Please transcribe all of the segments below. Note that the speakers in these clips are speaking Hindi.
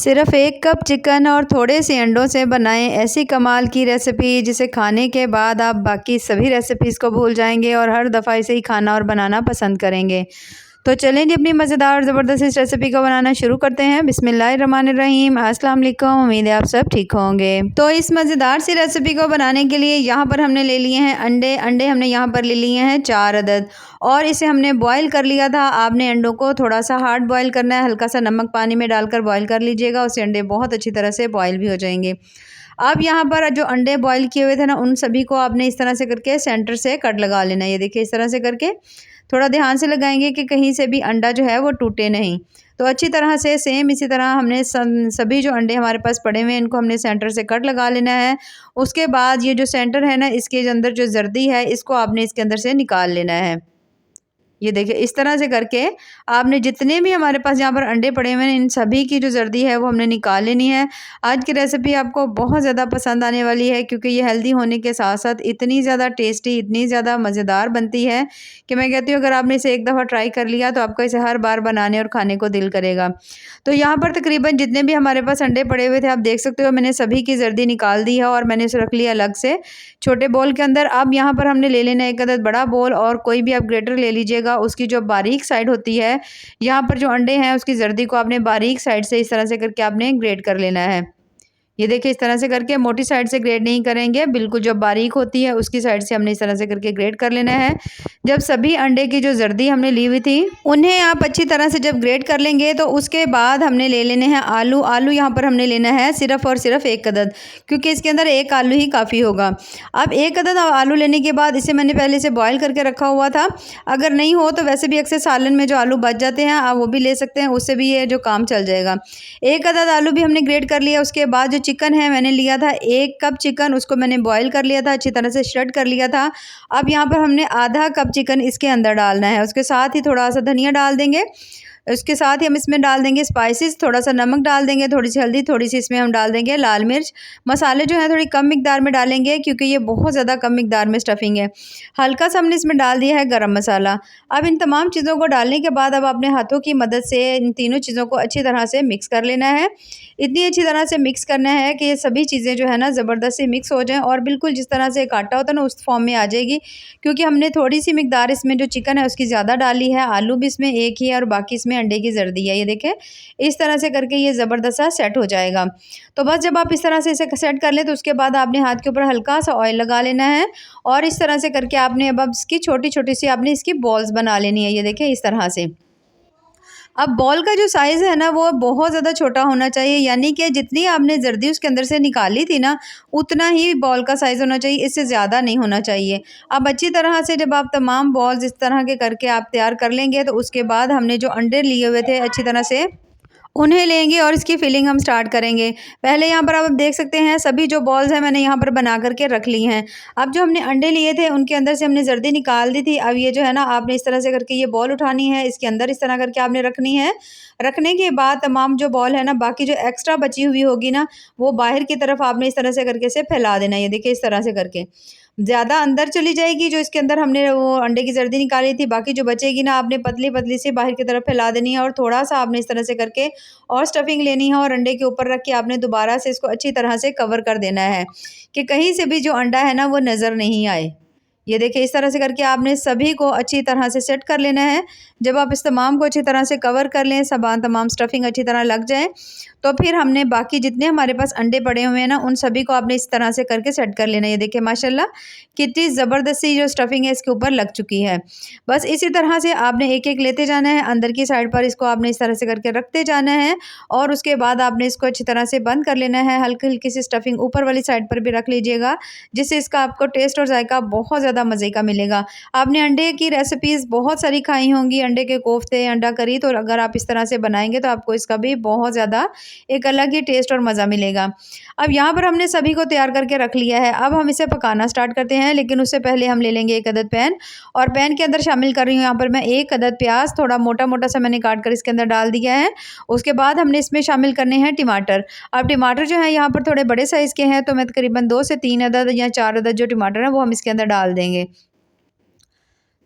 सिर्फ 1 कप चिकन और थोड़े से अंडों से बनाएं ऐसी कमाल की रेसिपी जिसे खाने के बाद आप बाकी सभी रेसिपीज़ को भूल जाएंगे और हर दफ़ा इसे ही खाना और बनाना पसंद करेंगे। तो चलें जी अपनी मज़ेदार और ज़बरदस्त इस रेसिपी को बनाना शुरू करते हैं। बिस्मिल्लाहिर्रहमानिर्रहीम। अस्सलाम वालेकुम। उम्मीद है आप सब ठीक होंगे। तो इस मज़ेदार सी रेसिपी को बनाने के लिए यहाँ पर हमने ले लिए हैं अंडे हमने यहाँ पर ले लिए हैं 4 अदद और इसे हमने बॉईल कर लिया था। आपने अंडों को थोड़ा सा हार्ड बॉईल करना है, हल्का सा नमक पानी में डालकर बॉईल कर लीजिएगा, उससे अंडे बहुत अच्छी तरह से बॉईल भी हो जाएंगे। अब यहाँ पर जो अंडे बॉईल किए हुए थे ना, उन सभी को आपने इस तरह से करके सेंटर से कट लगा लेना है। ये देखिए इस तरह से करके थोड़ा ध्यान से लगाएंगे कि कहीं से भी अंडा जो है वो टूटे नहीं। तो अच्छी तरह से सेम इसी तरह हमने सभी जो अंडे हमारे पास पड़े हुए हैं इनको हमने सेंटर से कट लगा लेना है। उसके बाद ये जो सेंटर है ना, इसके अंदर जो जर्दी है इसको आपने इसके अंदर से निकाल लेना है। ये देखिए इस तरह से करके आपने जितने भी हमारे पास यहाँ पर अंडे पड़े हुए हैं इन सभी की जो जर्दी है वो हमने निकाल लेनी है। आज की रेसिपी आपको बहुत ज़्यादा पसंद आने वाली है क्योंकि ये हेल्दी होने के साथ साथ इतनी ज़्यादा टेस्टी, इतनी ज़्यादा मज़ेदार बनती है कि मैं कहती हूँ अगर आपने इसे एक दफ़ा ट्राई कर लिया तो आपको इसे हर बार बनाने और खाने को दिल करेगा। तो यहाँ पर तकरीबन जितने भी हमारे पास अंडे पड़े हुए थे आप देख सकते हो मैंने सभी की जर्दी निकाल दी है और मैंने उसे रख लिया अलग से छोटे बोल के अंदर। अब यहाँ पर हमने ले लेना एक अदद बड़ा बोल और कोई भी आप ग्रेटर ले लीजिएगा। उसकी जो बारीक साइड होती है, यहाँ पर जो अंडे हैं उसकी जर्दी को आपने बारीक साइड से इस तरह से करके आपने ग्रेट कर लेना है। ये देखिए इस तरह से करके मोटी साइड से ग्रेट नहीं करेंगे, बिल्कुल जो बारीक होती है उसकी साइड से हमने इस तरह से करके ग्रेट कर लेना है। जब सभी अंडे की जो जर्दी हमने ली हुई थी उन्हें आप अच्छी तरह से जब ग्रेट कर लेंगे तो उसके बाद हमने ले लेने हैं आलू यहाँ पर हमने लेना है सिर्फ और सिर्फ 1 अदद, क्योंकि इसके अंदर 1 आलू ही काफ़ी होगा। अब 1 अदद आलू लेने के बाद इसे मैंने पहले से बॉयल करके रखा हुआ था। अगर नहीं हो तो वैसे भी अक्सर सालन में जो आलू बच जाते हैं आप वो भी ले सकते हैं, उससे भी ये जो काम चल जाएगा। 1 अदद आलू भी हमने ग्रेट कर लिया। उसके बाद जो चिकन है मैंने लिया था 1 कप चिकन, उसको मैंने बॉईल कर लिया था, अच्छी तरह से श्रेड कर लिया था। अब यहाँ पर हमने आधा कप चिकन इसके अंदर डालना है। उसके साथ ही थोड़ा सा धनिया डाल देंगे, उसके साथ ही हम इसमें डाल देंगे स्पाइसेस, थोड़ा सा नमक डाल देंगे, थोड़ी सी हल्दी, थोड़ी सी इसमें हम डाल देंगे लाल मिर्च। मसाले जो है थोड़ी कम मिकदार में डालेंगे क्योंकि ये बहुत ज़्यादा कम मिकदार में स्टफिंग है। हल्का सा हमने इसमें डाल दिया है गरम मसाला। अब इन तमाम चीज़ों को डालने के बाद अब अपने हाथों की मदद से इन तीनों चीज़ों को अच्छी तरह से मिक्स कर लेना है। इतनी अच्छी तरह से मिक्स करना है कि ये सभी चीज़ें जो है ना ज़बरदस्त से मिक्स हो जाएँ और बिल्कुल जिस तरह से एक आटा होता है ना उस फॉर्म में आ जाएगी, क्योंकि हमने थोड़ी सी मिकदार इसमें जो चिकन है उसकी ज़्यादा डाली है। आलू भी इसमें एक ही है और बाकी इसमें अंडे की जर्दी है। ये देखें इस तरह से करके ये ज़बरदस्त सा सेट हो जाएगा। तो बस जब आप इस तरह से इसे सेट कर लें तो उसके बाद आपने हाथ के ऊपर हल्का सा ऑयल लगा लेना है और इस तरह से करके आपने अब इसकी छोटी छोटी सी आपने इसकी बॉल्स बना लेनी है। ये देखें इस तरह से। अब बॉल का जो साइज़ है ना वो बहुत ज़्यादा छोटा होना चाहिए, यानी कि जितनी आपने जर्दी उसके अंदर से निकाली थी ना उतना ही बॉल का साइज़ होना चाहिए, इससे ज़्यादा नहीं होना चाहिए। अब अच्छी तरह से जब आप तमाम बॉल्स इस तरह के करके आप तैयार कर लेंगे तो उसके बाद हमने जो अंडे लिए हुए थे अच्छी तरह से उन्हें लेंगे और इसकी फिलिंग हम स्टार्ट करेंगे। पहले यहाँ पर आप देख सकते हैं सभी जो बॉल्स हैं मैंने यहाँ पर बना करके रख ली हैं। अब जो हमने अंडे लिए थे उनके अंदर से हमने जर्दी निकाल दी थी। अब ये जो है ना आपने इस तरह से करके ये बॉल उठानी है, इसके अंदर इस तरह करके आपने रखनी है। रखने के बाद तमाम जो बॉल है ना बाकी जो एक्स्ट्रा बची हुई होगी ना वो बाहर की तरफ आपने इस तरह से करके इसे फैला देना है। ये देखिए इस तरह से करके ज़्यादा अंदर चली जाएगी जो इसके अंदर हमने वो अंडे की जर्दी निकाली थी, बाकी जो बचेगी ना आपने पतली पतली सी बाहर की तरफ फैला देनी है और थोड़ा सा आपने इस तरह से करके और स्टफिंग लेनी है और अंडे के ऊपर रख के आपने दोबारा से इसको अच्छी तरह से कवर कर देना है कि कहीं से भी जो अंडा है ना वो नज़र नहीं आए। ये देखिए इस तरह से करके आपने सभी को अच्छी तरह से सेट कर लेना है। जब आप इस तमाम को अच्छी तरह से कवर कर लें, तमाम स्टफिंग अच्छी तरह लग जाए तो फिर हमने बाकी जितने हमारे पास अंडे पड़े हुए हैं ना उन सभी को आपने इस तरह से करके सेट कर लेना है। ये देखिए माशाल्लाह कितनी ज़बरदस्त सी जो स्टफिंग है इसके ऊपर लग चुकी है। बस इसी तरह से आपने एक एक लेते जाना है, अंदर की साइड पर इसको आपने इस तरह से करके रखते जाना है और उसके बाद आपने इसको अच्छी तरह से बंद कर लेना है। हल्की हल्की सी स्टफिंग ऊपर वाली साइड पर भी रख लीजिएगा जिससे इसका आपको टेस्ट और जायका बहुत ज़्यादा मज़े का मिलेगा। आपने अंडे की रेसिपीज़ बहुत सारी खाई होंगी, अंडे के कोफ्ते, अंडा करी, तो अगर आप इस तरह से बनाएंगे तो आपको इसका भी बहुत ज़्यादा एक अलग ही टेस्ट और मज़ा मिलेगा। अब यहाँ पर हमने सभी को तैयार करके रख लिया है। अब हम इसे पकाना स्टार्ट करते हैं, लेकिन उससे पहले हम ले लेंगे 1 अदद पैन और पैन के अंदर शामिल कर रही हूँ यहाँ पर मैं 1 अदद प्याज, थोड़ा मोटा मोटा सा मैंने काट कर इसके अंदर डाल दिया है। उसके बाद हमने इसमें शामिल करने हैं टमाटर। अब टमाटर जो है यहाँ पर थोड़े बड़े साइज़ के हैं तो मैं तकरीबन 2 से 3 अदद या 4 अदद जो टमाटर हैं वो हम इसके अंदर डाल देंगे।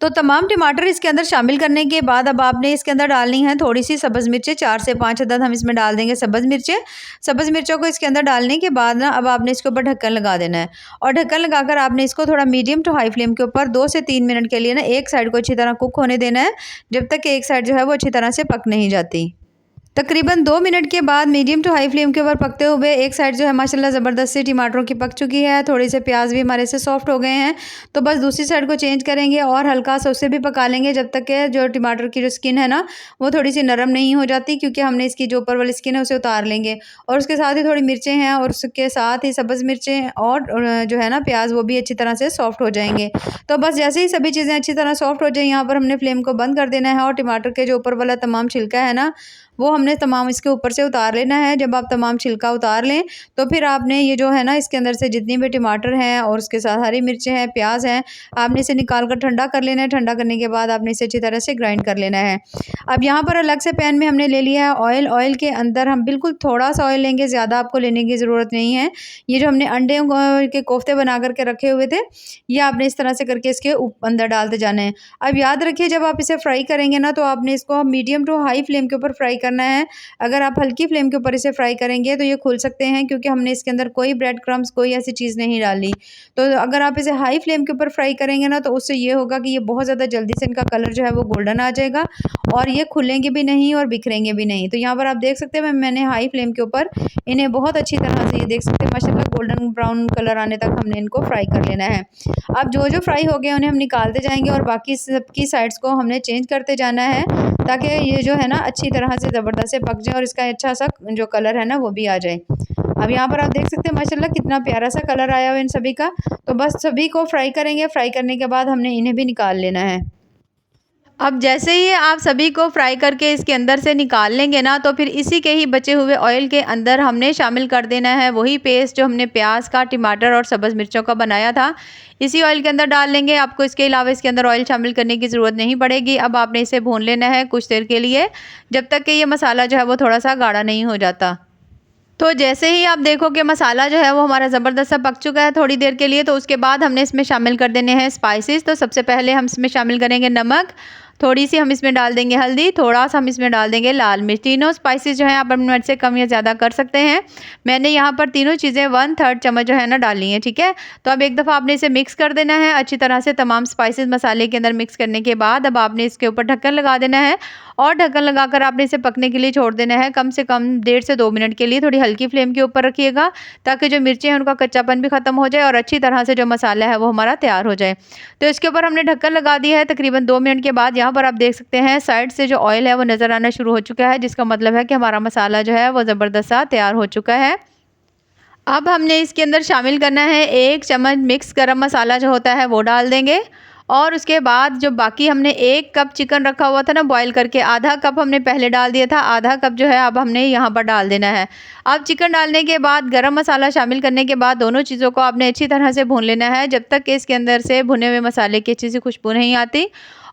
तो तमाम टमाटर इसके अंदर शामिल करने के बाद अब आपने इसके अंदर डालनी है थोड़ी सी सब्ज़ मिर्चें, 4 से 5 अदद हम इसमें डाल देंगे सब्ज़ मिर्चें। सब्ज़ मिर्चों को इसके अंदर डालने के बाद ना अब आपने इसके ऊपर ढक्कन लगा देना है और ढक्कन लगाकर आपने इसको थोड़ा मीडियम टू हाई फ्लेम के ऊपर 2 से 3 मिनट के लिए ना एक साइड को अच्छी तरह कुक होने देना है, जब तक कि एक साइड जो है वो अच्छी तरह से पक नहीं जाती। तकरीबन 2 मिनट के बाद मीडियम टू हाई फ्लेम के ऊपर पकते हुए एक साइड जो है माशाल्लाह ज़बरदस्त सी टमाटरों की पक चुकी है, थोड़े से प्याज भी हमारे से सॉफ्ट हो गए हैं। तो बस दूसरी साइड को चेंज करेंगे और हल्का सा उसे भी पका लेंगे जब तक कि जो टमाटर की जो स्किन है ना वो थोड़ी सी नरम नहीं हो जाती, क्योंकि हमने इसकी जो ऊपर वाली स्किन है उसे उतार लेंगे। और उसके साथ ही थोड़ी मिर्चें हैं और उसके साथ ही सब्ज़ मिर्चें और जो है ना प्याज वो भी अच्छी तरह से सॉफ्ट हो जाएंगे। तो बस जैसे ही सभी चीज़ें अच्छी तरह सॉफ्ट हो जाए यहाँ पर हमने फ्लेम को बंद कर देना है और टमाटर के जो ऊपर वाला तमाम छिलका है ना वो हमने तमाम इसके ऊपर से उतार लेना है। जब आप तमाम छिलका उतार लें तो फिर आपने ये जो है ना इसके अंदर से जितनी भी टमाटर हैं और उसके साथ हरी मिर्चें हैं, प्याज हैं, आपने इसे निकाल कर ठंडा कर लेना है। ठंडा करने के बाद आपने इसे अच्छी तरह से ग्राइंड कर लेना है। अब यहाँ पर अलग से पैन में हमने ले लिया है ऑयल। ऑयल के अंदर हम बिल्कुल थोड़ा सा ऑयल लेंगे, ज़्यादा आपको लेने की ज़रूरत नहीं है। ये जो हमने अंडे के कोफ्ते बना करके रखे हुए थे ये आपने इस तरह से करके इसके अंदर डालते जाने हैं। अब याद रखिए जब आप इसे फ्राई करेंगे ना तो आपने इसको मीडियम टू हाई फ्लेम के ऊपर फ्राई करना है। अगर आप हल्की फ्लेम के ऊपर इसे फ्राई करेंगे तो ये खुल सकते हैं, क्योंकि हमने इसके अंदर कोई ब्रेड क्रम्स कोई ऐसी चीज़ नहीं डाली। तो अगर आप इसे हाई फ्लेम के ऊपर फ्राई करेंगे ना तो उससे ये होगा कि ये बहुत ज़्यादा जल्दी से इनका कलर जो है वो गोल्डन आ जाएगा और ये खुलेंगे भी नहीं और बिखरेंगे भी नहीं। तो यहाँ पर आप देख सकते हैं मैंने हाई फ्लेम के ऊपर इन्हें बहुत अच्छी तरह से ये देख सकते हैं माशाल्लाह गोल्डन ब्राउन कलर आने तक हमने इनको फ्राई कर लेना है। अब जो जो फ्राई हो गए उन्हें हम निकालते जाएंगे और बाकी सबकी साइड्स को हमने चेंज करते जाना है, ताकि ये जो है ना अच्छी तरह से ज़बरदस्त से पक जाए और इसका अच्छा सा जो कलर है ना वो भी आ जाए। अब यहाँ पर आप देख सकते हैं माशाल्लाह कितना प्यारा सा कलर आया हुआ इन सभी का। तो बस सभी को फ्राई करेंगे, फ्राई करने के बाद हमने इन्हें भी निकाल लेना है। अब जैसे ही आप सभी को फ्राई करके इसके अंदर से निकाल लेंगे ना तो फिर इसी के ही बचे हुए ऑयल के अंदर हमने शामिल कर देना है वही पेस्ट जो हमने प्याज का, टमाटर और सब्ज़ मिर्चों का बनाया था। इसी ऑयल के अंदर डाल लेंगे। आपको इसके अलावा इसके अंदर ऑयल शामिल करने की ज़रूरत नहीं पड़ेगी। अब आपने इसे भून लेना है कुछ देर के लिए, जब तक कि ये मसाला जो है वो थोड़ा सा गाढ़ा नहीं हो जाता। तो जैसे ही आप देखो कि मसाला जो है वो हमारा ज़बरदस्त सा पक चुका है थोड़ी देर के लिए, तो उसके बाद हमने इसमें शामिल कर देने हैं स्पाइसेस। तो सबसे पहले हम इसमें शामिल करेंगे नमक, थोड़ी सी हम इसमें डाल देंगे हल्दी, थोड़ा सा हम इसमें डाल देंगे लाल मिर्च। तीनों स्पाइसेस जो हैं आप अपनी मर्ज़ी से कम या ज़्यादा कर सकते हैं। मैंने यहाँ पर तीनों चीज़ें 1/3 चम्मच जो है ना डाली हैं, ठीक है। तो अब एक दफ़ा आपने इसे मिक्स कर देना है अच्छी तरह से। तमाम स्पाइसेस मसाले के अंदर मिक्स करने के बाद अब आपने इसके ऊपर ढक्कन लगा देना है और ढक्कन लगाकर आपने इसे पकने के लिए छोड़ देना है कम से कम 1.5 से 2 मिनट के लिए। थोड़ी हल्की फ्लेम के ऊपर रखिएगा ताकि जो मिर्चें हैं उनका कच्चापन भी ख़त्म हो जाए और अच्छी तरह से जो मसाला है वो हमारा तैयार हो जाए। तो इसके ऊपर हमने ढक्कन लगा दिया है। तकरीबन 2 मिनट के बाद यहाँ पर आप देख सकते हैं साइड से जो ऑयल है वो नज़र आना शुरू हो चुका है, जिसका मतलब है कि हमारा मसाला जो है वो ज़बरदस्त सा तैयार हो चुका है। अब हमने इसके अंदर शामिल करना है 1 चम्मच मिक्स गरम मसाला जो होता है वो डाल देंगे और उसके बाद जो बाकी हमने 1 कप चिकन रखा हुआ था ना बॉईल करके, आधा कप हमने पहले डाल दिया था, आधा कप जो है अब हमने यहाँ पर डाल देना है। अब चिकन डालने के बाद गरम मसाला शामिल करने के बाद दोनों चीज़ों को आपने अच्छी तरह से भून लेना है जब तक कि इसके अंदर से भुने हुए मसाले की अच्छी सी खुशबू नहीं आती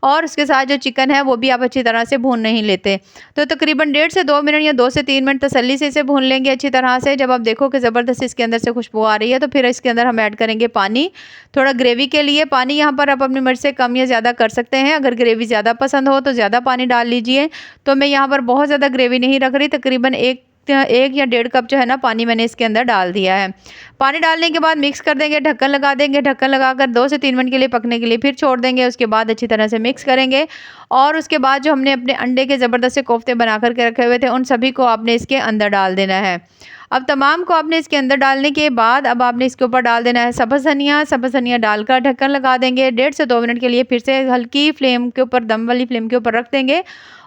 और उसके साथ जो चिकन है वो भी आप अच्छी तरह से भून नहीं लेते। तो तकरीबन 1.5 से 2 मिनट या 2 से 3 मिनट तसल्ली से इसे भून लेंगे अच्छी तरह से। जब आप देखो कि ज़बरदस्त इसके अंदर से खुशबू आ रही है तो फिर इसके अंदर हम ऐड करेंगे पानी, थोड़ा ग्रेवी के लिए। पानी यहाँ पर आप अपनी मर्ज़ी से कम या ज़्यादा कर सकते हैं। अगर ग्रेवी ज़्यादा पसंद हो तो ज़्यादा पानी डाल लीजिए। तो मैं यहाँ पर बहुत ज़्यादा ग्रेवी नहीं रख रही, तकरीबन 1 या 1.5 कप जो है ना पानी मैंने इसके अंदर डाल दिया है। पानी डालने के बाद मिक्स कर देंगे, ढक्कन लगा देंगे। ढक्कन लगाकर 2 से 3 मिनट के लिए पकने के लिए फिर छोड़ देंगे। उसके बाद अच्छी तरह से मिक्स करेंगे और उसके बाद जो हमने अपने अंडे के ज़बरदस्त से कोफ्ते बना करके रखे हुए थे उन सभी को आपने इसके अंदर डाल देना है। अब तमाम को आपने इसके अंदर डालने के बाद अब आपने इसके ऊपर डाल देना है सब्ज़ धनिया। सब्ज़ धनिया डालकर ढक्कन लगा देंगे। 1.5 से 2 मिनट के लिए फिर से हल्की फ्लेम के ऊपर, दम वाली फ्लेम के ऊपर रख देंगे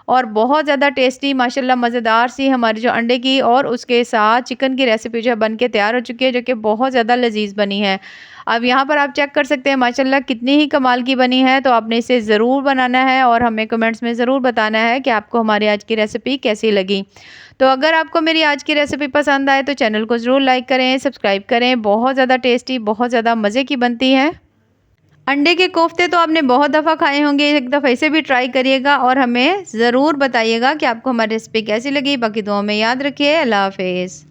और बहुत ज़्यादा टेस्टी माशाल्लाह मज़ेदार सी हमारी जो अंडे की और उसके साथ चिकन की रेसिपी जो है बन के तैयार हो चुकी है, जो कि बहुत ज़्यादा लजीज बनी है। अब यहाँ पर आप चेक कर सकते हैं माशाल्लाह कितनी ही कमाल की बनी है। तो आपने इसे ज़रूर बनाना है और हमें कमेंट्स में ज़रूर बताना है कि आपको हमारी आज की रेसिपी कैसी लगी। तो अगर आपको मेरी आज की रेसिपी पसंद आए तो चैनल को ज़रूर लाइक करें, सब्सक्राइब करें। बहुत ज़्यादा टेस्टी, बहुत ज़्यादा मज़े की बनती है। अंडे के कोफ्ते तो आपने बहुत दफ़ा खाए होंगे, एक दफ़ा इसे भी ट्राई करिएगा और हमें ज़रूर बताइएगा कि आपको हमारी रेसिपी कैसी लगी। बाकी दुआ में याद रखिए। अल्लाह हाफ़िज़।